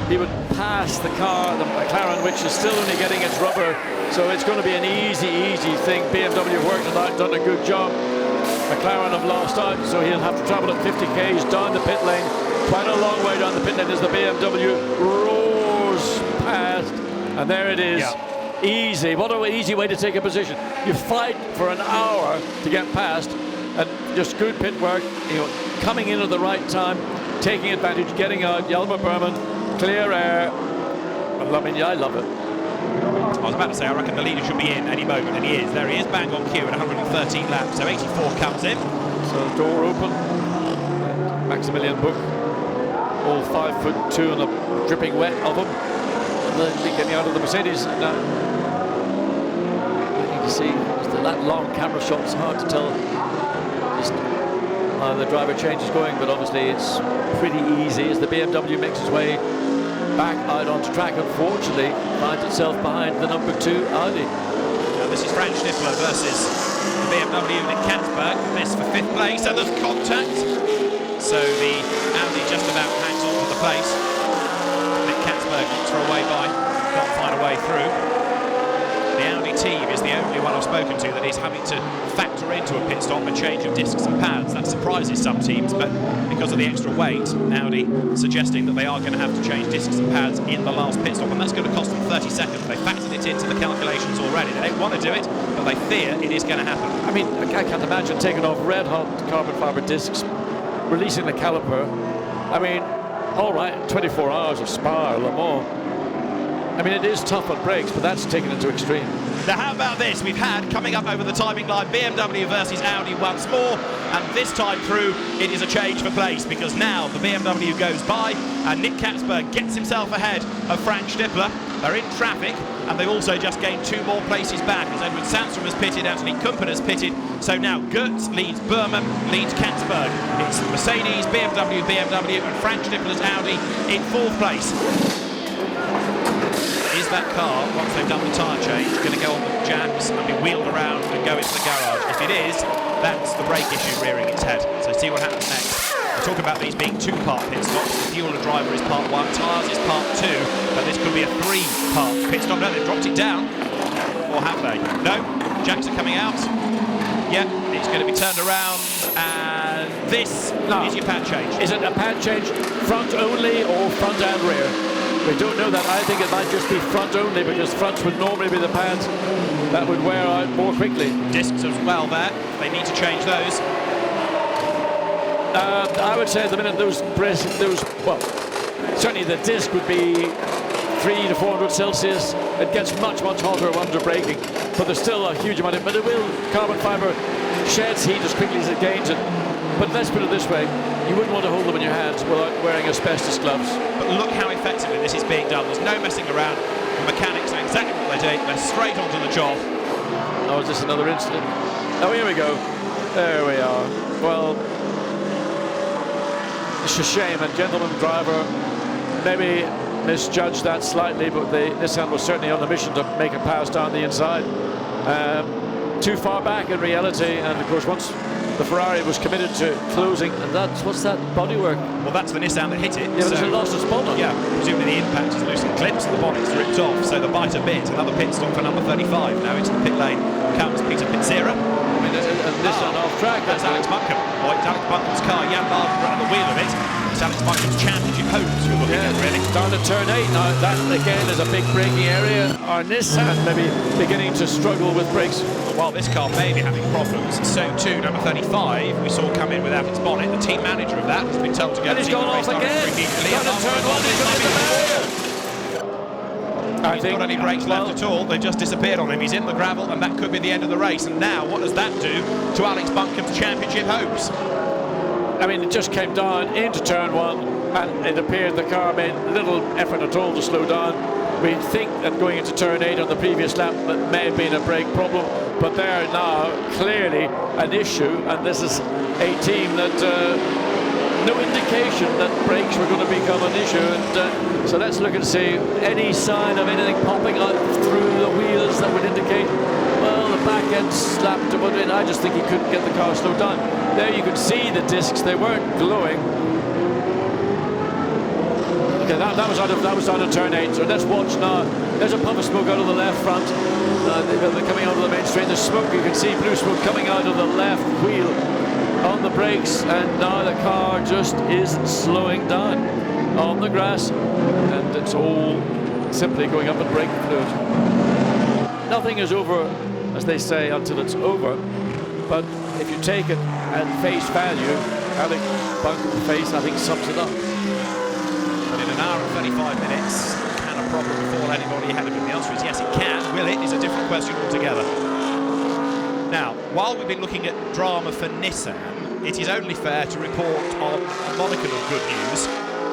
S8: he would pass the car, the McLaren, which is still only getting its rubber, so it's going to be an easy thing. BMW have worked it out, done a good job. McLaren have lost out, so he'll have to travel at 50 k's down the pit lane, quite a long way down the pit lane as the BMW roars past, and there it is.
S1: Yeah.
S8: Easy. What an easy way to take a position. You fight for an hour to get past, and just good pit work, you know, coming in at the right time, taking advantage, getting out. Yelmer Berman, clear air. I mean, yeah, I love it.
S1: I was about to say, I reckon the leader should be in any moment, and he is. There he is, bang on cue at 113 laps, so 84 comes in.
S8: So door open, Maximilian Buch, all 5'2" and a dripping wet of him. And then getting out of the Mercedes now. You can see that long camera shot's hard to tell just how the driver change is going, but obviously it's pretty easy as the BMW makes its way back out onto track. Unfortunately, finds itself behind the number 2 Audi.
S1: Now this is Frank Schnippler versus the BMW Nick Kansberg. This for 5th place, and there's contact. So the Audi just about hangs on to the place. Nick Kansberg looks for a way by, can't find a way through. The Audi team is the only one I've spoken to that is having to factor into a pit stop a change of discs and pads. That surprises some teams, but because of the extra weight, Audi suggesting that they are going to have to change discs and pads in the last pit stop, and that's going to cost them 30 seconds. They factored it into the calculations already. They don't want to do it, but they fear it is going to happen.
S8: I mean, I can't imagine taking off red-hot carbon fibre discs, releasing the caliper. I mean, all right, 24 hours of Spa or Le Mans. I mean, it is tough on brakes, but that's taken it to extreme.
S1: Now how about this? We've had, coming up over the timing line, BMW versus Audi once more, and this time through it is a change for place, because now the BMW goes by and Nick Katzberg gets himself ahead of Frank Stippler. They're in traffic, and they've also just gained 2 more places back as Edward Sandstrom has pitted, Anthony Kumpen has pitted. So now Goetz leads Burman, leads Katzberg. It's Mercedes, BMW, and Frank Stippler's Audi in 4th place. Is that car, once they've done the tyre change, going to go on the jams and be wheeled around and go into the garage? If it is, that's the brake issue rearing its head. So see what happens next. We talk about these being 2-part pit stops. The fuel and driver is part 1, tyres is part 2, but this could be a 3-part pit stop. No, they've dropped it down. Or have they? No, jacks are coming out. Yep, it's going to be turned around, and this is your pad change.
S8: Is it a pad change front only or front and rear? We don't know that. I think it might just be front only, because fronts would normally be the pads that would wear out more quickly.
S1: Discs as well there. They need to change those.
S8: I would say at the minute well, certainly the disc would be 300 to 400 Celsius. It gets much hotter under braking, but there's still a huge amount of, but it will, carbon fibre sheds heat as quickly as it gains it. But let's put it this way, you wouldn't want to hold them in your hands without wearing asbestos gloves.
S1: But look how effectively this is being done. There's no messing around. The mechanics know exactly what they're doing. They're straight onto the job.
S8: Oh, is this another incident? Oh, here we go. There we are. Well, it's a shame, and gentleman driver maybe misjudged that slightly, but Nissan was certainly on a mission to make a pass down the inside. Too far back in reality, and of course once the Ferrari was committed to closing, and what's that bodywork?
S1: Well, that's the Nissan that hit it.
S8: Yeah, but it lost its bonnet.
S1: Yeah, presumably the impact has loosened clips and the bonnet's ripped off, so the bite a bit. Another pit stop for number 35. Now into the pit lane comes Peter Pitzera.
S8: I mean, Nissan off track.
S1: That's Alex Buncombe. Well, it's Alex Buncombe's car. Jan Martin running the wheel of it. It's Alex Buncombe's championship hopes we're looking at, really.
S8: Down to turn 8 now. That again is a big braking area. Our Nissan maybe beginning to struggle with brakes.
S1: While this car may be having problems, so too number 35 we saw come in without its bonnet. The team manager of that has been told to go.
S8: And he's gone off again. Down to turn 1. He's got the barrier.
S1: He's not any brakes left at all. They've just disappeared on him. He's in the gravel, and that could be the end of the race. And now, what does that do to Alex Buncombe's championship hopes?
S8: I mean, it just came down into turn 1, and it appeared the car made little effort at all to slow down. We think that going into turn 8 on the previous lap that may have been a brake problem, but they're now clearly an issue, and this is a team that no indication that brakes were going to become an issue, and so let's look and see any sign of anything popping out through the wheels that would indicate, well, the back end slapped him, but I just think he couldn't get the car slowed down. There you can see the discs, they weren't glowing. Okay, that was on a turn 8, so let's watch now. There's a puff of smoke out of the left front. They're coming out of the main straight. There's smoke, you can see blue smoke coming out of the left wheel on the brakes, and now the car just isn't slowing down on the grass, and it's all simply going up in braking fluid. Nothing is over, as they say, until it's over, but if you take it at face value, Alex Buncombe's face, I think, sums it up.
S1: But in an hour and 35 minutes, can a problem befall anybody ahead of him? The answer is yes, it can. Will it? Is a different question altogether. Now, while we've been looking at drama for Nissan, it is only fair to report on a modicum of good news,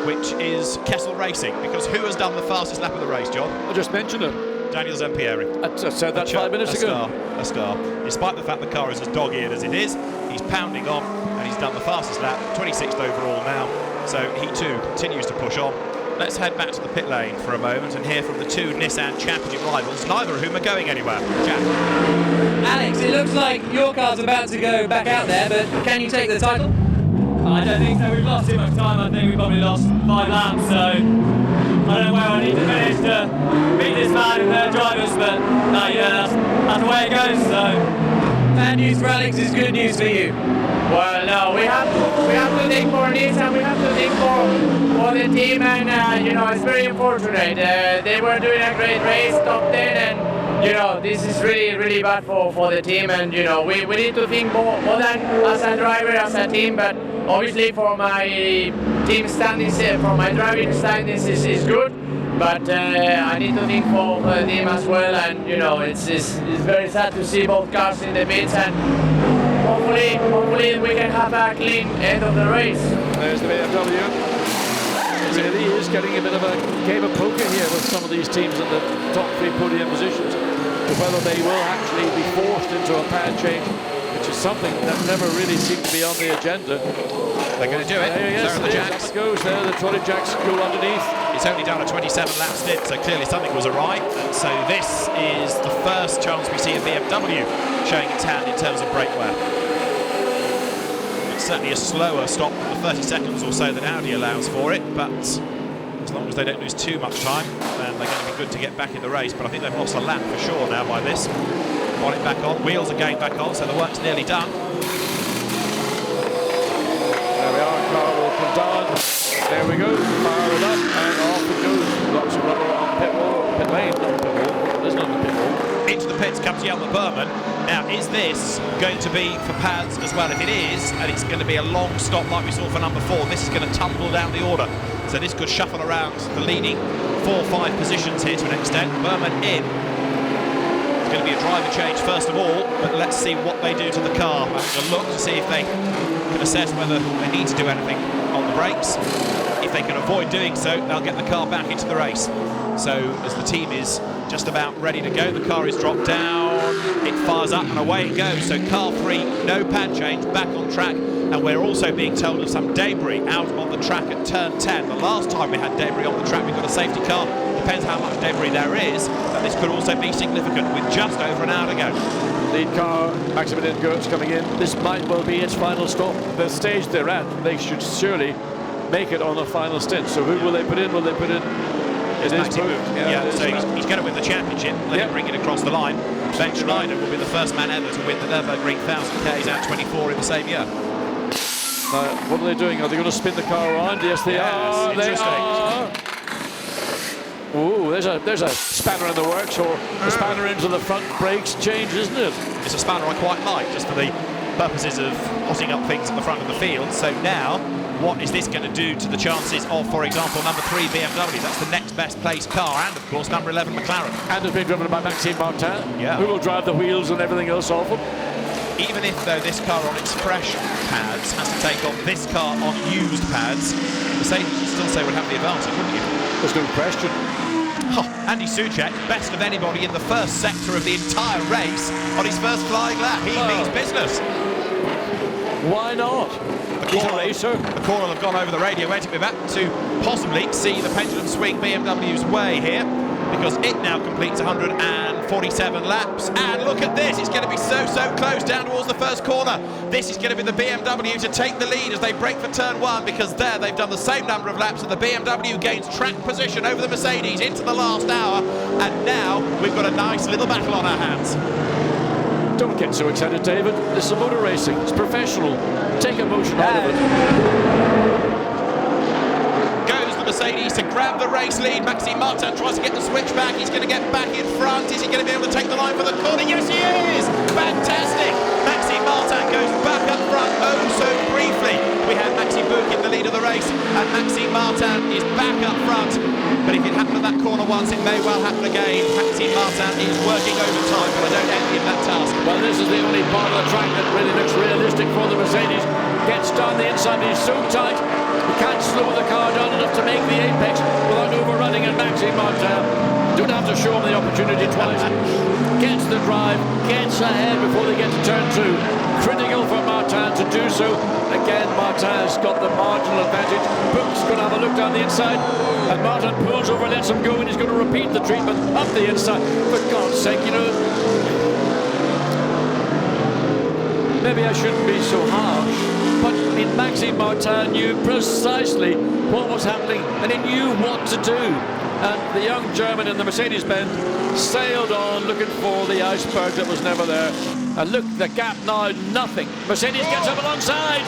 S1: which is Kessel Racing, because who has done the fastest lap of the race, John?
S8: I just mentioned it.
S1: Daniel Zampieri.
S8: I said that 5 minutes ago.
S1: A star. Despite the fact the car is as dog-eared as it is, he's pounding on, and he's done the fastest lap, 26th overall now, so he too continues to push on. Let's head back to the pit lane for a moment and hear from the 2 Nissan championship rivals, neither of whom are going anywhere. Jack.
S10: Alex, it looks like your car's about to go back out there, but can you take the title?
S3: I don't think so. We've lost too much time. I think we probably lost 5 laps, so I don't know where I need to finish to beat this man in the drivers, but no, yeah, that's the way it goes, so.
S10: Bad news for Alex is good news for you.
S2: Well, no, we have to think for Nissan, we have to think for the team, and it's very unfortunate. They were doing a great race, top 10, and this is really bad for the team, and we need to think more than as a driver, as a team, but obviously for my team standings for my driving standings is good, but I need to think for the team as well. And you know, it's very sad to see both cars in the pits, and hopefully we can have a clean end of the race.
S8: There's the BMW. It really is getting a bit of a game of poker here with some of these teams in the top 3 podium positions, to whether they will actually be forced into a pad change, which is something that never really seemed to be on the agenda.
S1: They're going to do it.
S8: Yes,
S1: the jacks.
S8: Up it goes there. The trolley jacks go underneath.
S1: It's only done a 27-lap stint, so clearly something was awry. And so this is the first chance we see a BMW showing its hand in terms of brake wear. It's certainly a slower stop than the 30 seconds or so that Audi allows for it, but as long as they don't lose too much time, then they're going to be good to get back in the race. But I think they've lost a lap for sure now by this. Bonnet back on, wheels again back on, so the work's nearly done.
S8: There we are, car will come down. There we go, fire it up, and off it goes. Lots of rubber on pit wall, pit lane, not pit wall. There's not the pit wall.
S1: Into the pits comes Jelmer Berman. Now, is this going to be for pads as well? If it is, and it's going to be a long stop like we saw for number 4, this is going to tumble down the order. So this could shuffle around the leading 4 or 5 positions here to an extent. Berman in. It's going to be a driver change first of all, but let's see what they do to the car. Having a look to see if they can assess whether they need to do anything on the brakes. If they can avoid doing so, they'll get the car back into the race. So as the team is just about ready to go, the car is dropped down, it fires up and away it goes. So car 3, no pad change, back on track. And we're also being told of some debris out on the track at turn 10. The last time we had debris on the track, we got a safety car. Depends how much debris there is, but this could also be significant with just over an hour to go.
S8: Lead car, Maximilian Goetz coming in. This might well be its final stop. The stage they're at, they should surely make it on the final stint. So who will they put in? Will they put in? It is
S1: Maxi Book. Yeah, so he's going to win the championship. Let him bring it across the line. Ben Schneider will be the first man ever to win the Nurburgring 1000 Ks at 24 in the same year.
S8: What are they doing? Are they going to spin the car around? Yes, they are. They are. Ooh, there's a spanner in the works, or a spanner into the front brakes change, isn't it?
S1: It's a spanner I quite like, just for the purposes of hotting up things at the front of the field. So now, what is this going to do to the chances of, for example, number 3 BMW? That's the next best placed car, and of course number 11 McLaren.
S8: And has been driven by Maxime Martin,
S1: yeah,
S8: who will drive the wheels and everything else off them.
S1: Even if, though, this car on its fresh pads has to take on this car on used pads, Mercedes, you still say, would have the advantage, wouldn't you?
S8: There's no question.
S1: Oh, Andy Soucek, best of anybody in the first sector of the entire race on his first flying lap. He means business.
S8: Why not? He's a racer.
S1: The caller have gone over the radio, waiting for that to possibly see the pendulum swing BMW's way here, because it now completes 147 laps. And look at this, it's going to be so close down towards the first corner. This is going to be the BMW to take the lead as they break for turn 1, because there they've done the same number of laps, and the BMW gains track position over the Mercedes into the last hour. And now we've got a nice little battle on our hands.
S8: Don't get so excited, David. This is motor racing. It's professional. Take emotion out of it.
S1: Goes the Mercedes to grab the race lead. Maxime Martin tries to get the switch back. He's going to get back in front. Is he going to be able to take the line for the corner? Yes, he is! Fantastic! Maxime Martin goes back up front oh so briefly. We had Maxi Book in the lead of the race, and Maxime Martin is back up front. But if it happened at that corner once, it may well happen again. Maxime Martin is working overtime, but I don't envy him that task.
S8: Well, this is the only part of the track that really looks realistic for the Mercedes. Gets down the inside, he's so tight, he can't slow the car down enough to make the apex without overrunning, and Maxime Martin don't have to show him the opportunity twice. Gets the drive, gets ahead before they get to turn 2. Critical for Martin to do so. Again, Martin's got the marginal advantage. Book's going to have a look down the inside, and Martin pulls over, lets him go, and he's going to repeat the treatment up the inside. For God's sake, you know, maybe I shouldn't be so harsh, but I mean, Maxime Martin knew precisely what was happening, and he knew what to do. And the young German in the Mercedes-Benz sailed on looking for the iceberg that was never there. And look, the gap now, nothing. Mercedes gets up alongside.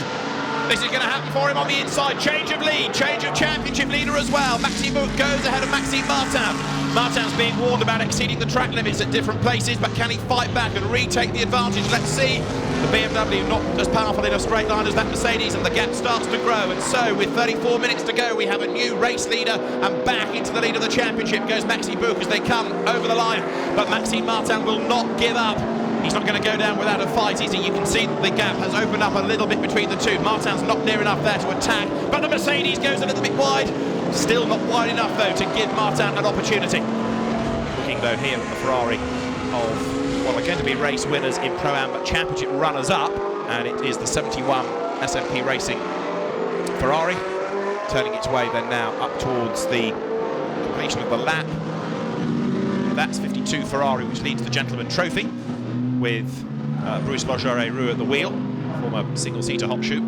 S1: This is going to happen for him on the inside. Change of lead, change of championship leader as well. Maxime Book goes ahead of Maxime Martin. Martin's being warned about exceeding the track limits at different places, but can he fight back and retake the advantage? Let's see The BMW not as powerful in a straight line as that Mercedes, and the gap starts to grow. And so, with 34 minutes to go, we have a new race leader, and back into the lead of the championship goes Maxime Bouc as they come over the line. But Maxime Martin will not give up. He's not going to go down without a fight. You can see that the gap has opened up a little bit between the two. Martin's not near enough there to attack, but the Mercedes goes a little bit wide. Still not wide enough, though, to give Martin an opportunity. Looking, though, here at the Ferrari of what are going to be race winners in Pro-Am, but championship runners-up, and it is the 71 SMP Racing Ferrari, turning its way then now up towards the completion of the lap. That's 52 Ferrari, which leads the Gentleman Trophy, with Bruce Logeray-Roux at the wheel, former single-seater hot shoe.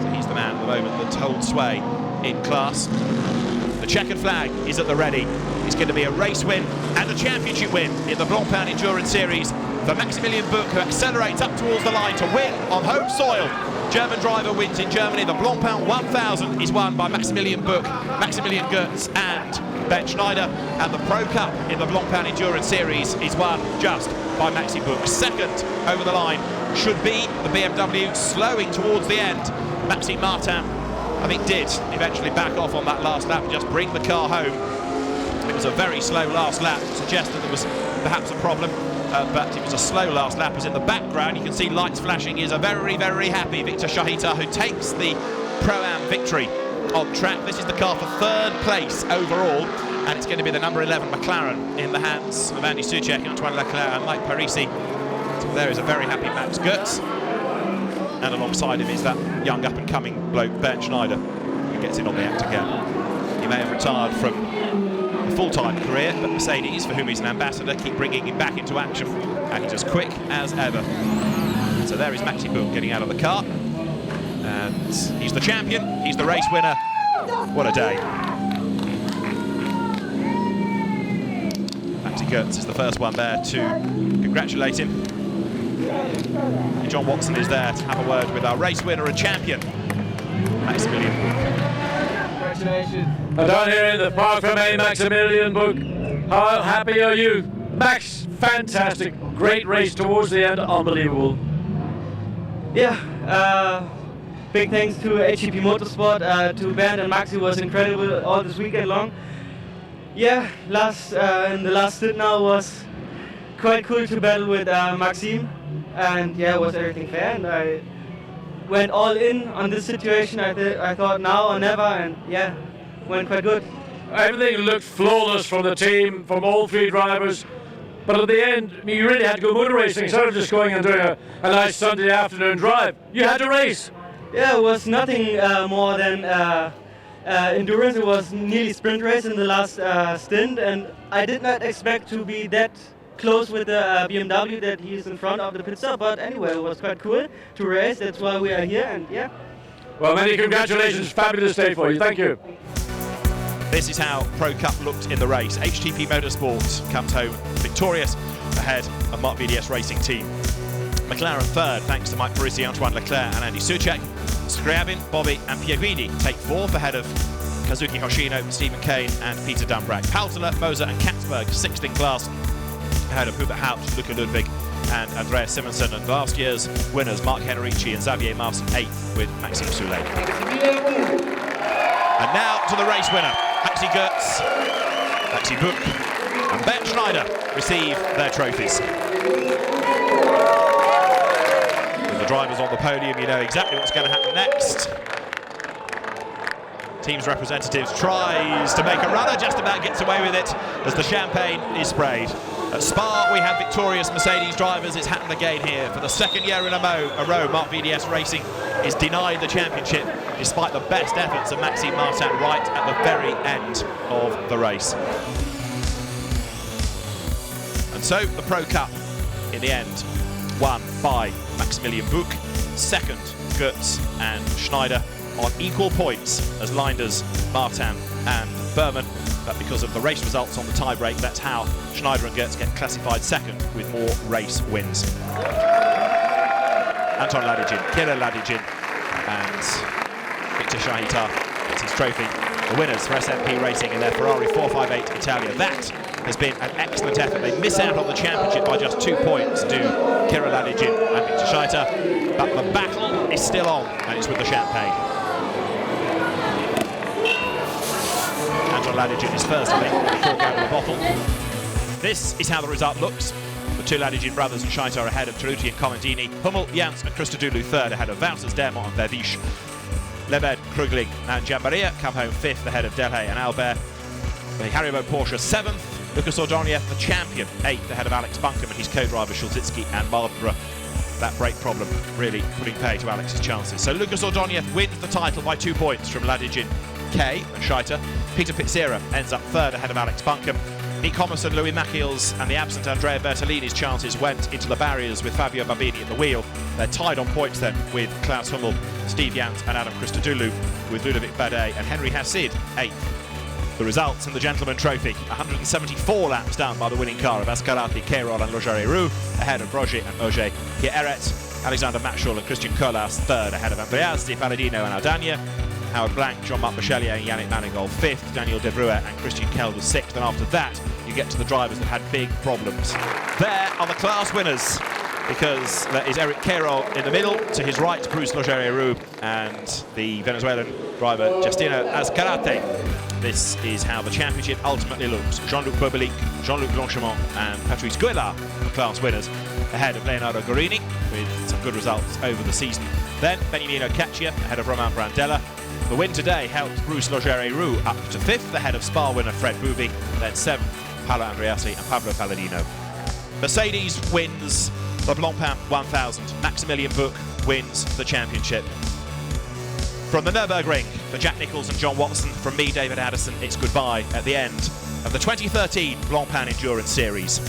S1: So he's the man at the moment that holds sway in class. The checkered flag is at the ready. It's going to be a race win and a championship win in the Blancpain Endurance Series for Maximilian Bouc, who accelerates up towards the line to win on home soil. German driver wins in Germany. The Blancpain 1000 is won by Maximilian Bouc, Maximilian Goetz and Ben Schneider, and the Pro Cup in the Blancpain Endurance Series is won just by Maxime Bouc. Second over the line should be the BMW, slowing towards the end. Maxime Martin, I think, did eventually back off on that last lap and just bring the car home. It was a very slow last lap, suggests that there was perhaps a problem, but it was a slow last lap. As in the background, you can see lights flashing. Is a very, very happy Victor Shahita, who takes the Pro-Am victory on track. This is the car for third place overall, and it's going to be the number 11 McLaren in the hands of Andy Soucek, Antoine Leclerc and Mike Parisi. So there is a very happy Max Goetz, and alongside him is that young up-and-coming bloke Ben Schneider, who gets in on the act again. He may have retired from a full-time career, but Mercedes, for whom he's an ambassador, keep bringing him back into action, and he's as quick as ever. So there is Maxime Bouc getting out of the car, and he's the champion, he's the race winner. What a day. Maxime Goetz is the first one there to congratulate him. John Watson is there to have a word with our race winner and champion, Maximilian Bouc.
S8: Congratulations. And down here in the Park Fermé, Maximilian Bouc, how happy are you? Max, fantastic, great race towards the end, unbelievable.
S11: Yeah, big thanks to HGP Motorsport, to Bernd and Maxi, was incredible all this weekend long. Yeah, in the last stint now was quite cool to battle with Maxime, and yeah, was everything fair, and I went all in on this situation. I thought now or never, and yeah, went quite good.
S8: Everything looked flawless from the team, from all three drivers, but at the end, you really had to go motor racing instead of just going and doing a nice Sunday afternoon drive. You had to race.
S11: Yeah, it was nothing more than endurance. It was nearly sprint race in the last stint, and I did not expect to be that close with the BMW that he's in front of the pit stop, but anyway, it was quite cool to race. That's why we are here, and yeah.
S8: Well, many congratulations. Fabulous day for you. Thank you.
S1: This is how Pro Cup looked in the race. HTP Motorsport comes home victorious ahead of Marc VDS Racing Team. McLaren third, thanks to Mike Parisi, Antoine Leclerc and Andy Soucek. Scriabin, Bobby and Pierre Guidi take fourth ahead of Kazuki Hoshino, Stephen Kane and Peter Dumbrach. Paltela, Moser and Katzberg sixth in class ahead of Hubert Haupt, Luca Ludwig and Andreas Simonsen, and last year's winners Mark Henrici and Xavier Marson 8th with Maxime Soulet. And now to the race winner. Maxime Goetz, Maxime Bouc and Ben Schneider receive their trophies. With the drivers on the podium, you know exactly what's going to happen next. Team's representatives tries to make a runner, just about gets away with it as the champagne is sprayed. At Spa, we have victorious Mercedes drivers. It's happened again here. For the second year in a row, Marc VDS Racing is denied the championship, despite the best efforts of Maxime Martin right at the very end of the race. And so, the Pro Cup, in the end, won by Maximilian Bouc, second, Goetz and Schneider, on equal points as Leinders, Martin and Berman, but because of the race results on the tie-break, that's how Schneider and Goetz get classified second with more race wins. Anton Ladygin, Kirill Ladygin and Victor Shahita gets his trophy. The winners for SMP Racing in their Ferrari 458 Italia. That has been an excellent effort. They miss out on the championship by just 2 points to Kirill Ladygin and Victor Scheiter, but the battle is still on, and it's with the Champagne. Anton Ladygin is first, I think, with a cork out of the bottle. This is how the result looks. The two Ladygin brothers and Scheiter are ahead of Taruti and Comandini. Hummel, Jans and Christodoulou third, ahead of Wouters, Dermont and Verviche. Lebed, Krugling and Jambaria come home fifth, ahead of Delhay and Albert. The Haribo Porsche seventh. Lucas Ordoniev, the champion, eighth, ahead of Alex Bunkum and his co-driver Schulzitsky and Mardenborough. That brake problem really putting pay to Alex's chances. So Lucas Ordoniev wins the title by 2 points from Ladygin, Kay and Scheiter. Peter Pizzera ends up third, ahead of Alex Bunkum. Nick Homerson, Louis Machiels and the absent Andrea Bertolini's chances went into the barriers with Fabio Babini at the wheel. They're tied on points then with Klaus Hummel, Steve Jans and Adam Christodoulou, with Ludovic Badet and Henry Hassid eighth. The results in the Gentleman Trophy: 174 laps done by the winning car of Ascarati, Keirol and Logerie-Roux, ahead of Roger and Auger Eret. Alexander Matschul and Christian Colas third, ahead of Andreas Di Palladino and Aldania. Howard Blank, Jean-Marc Michelier and Yannick Maningol fifth, Daniel De Bruer and Christian Kell was sixth, and after that you get to the drivers that had big problems. There are the class winners, because there is Eric Keirol in the middle, to his right Bruce Logerie-Roux and the Venezuelan driver Justino Azcarate. This is how the championship ultimately looks. Jean-Luc Bobelic, Jean-Luc Blanchemont and Patrice Guélard, the class winners, ahead of Leonardo Guarini with some good results over the season. Then Beniamino Caccia ahead of Romain Brandella. The win today helped Bruce Logerie-Roux up to fifth, ahead of Spa winner Fred Bouvi, then seventh Paolo Andreassi and Pablo Palladino. Mercedes wins the Blancpain 1000. Maximilian Buch wins the championship. From the Nurburgring, for Jack Nicholls and John Watson, from me, David Addison, it's goodbye at the end of the 2013 Blancpain Endurance Series.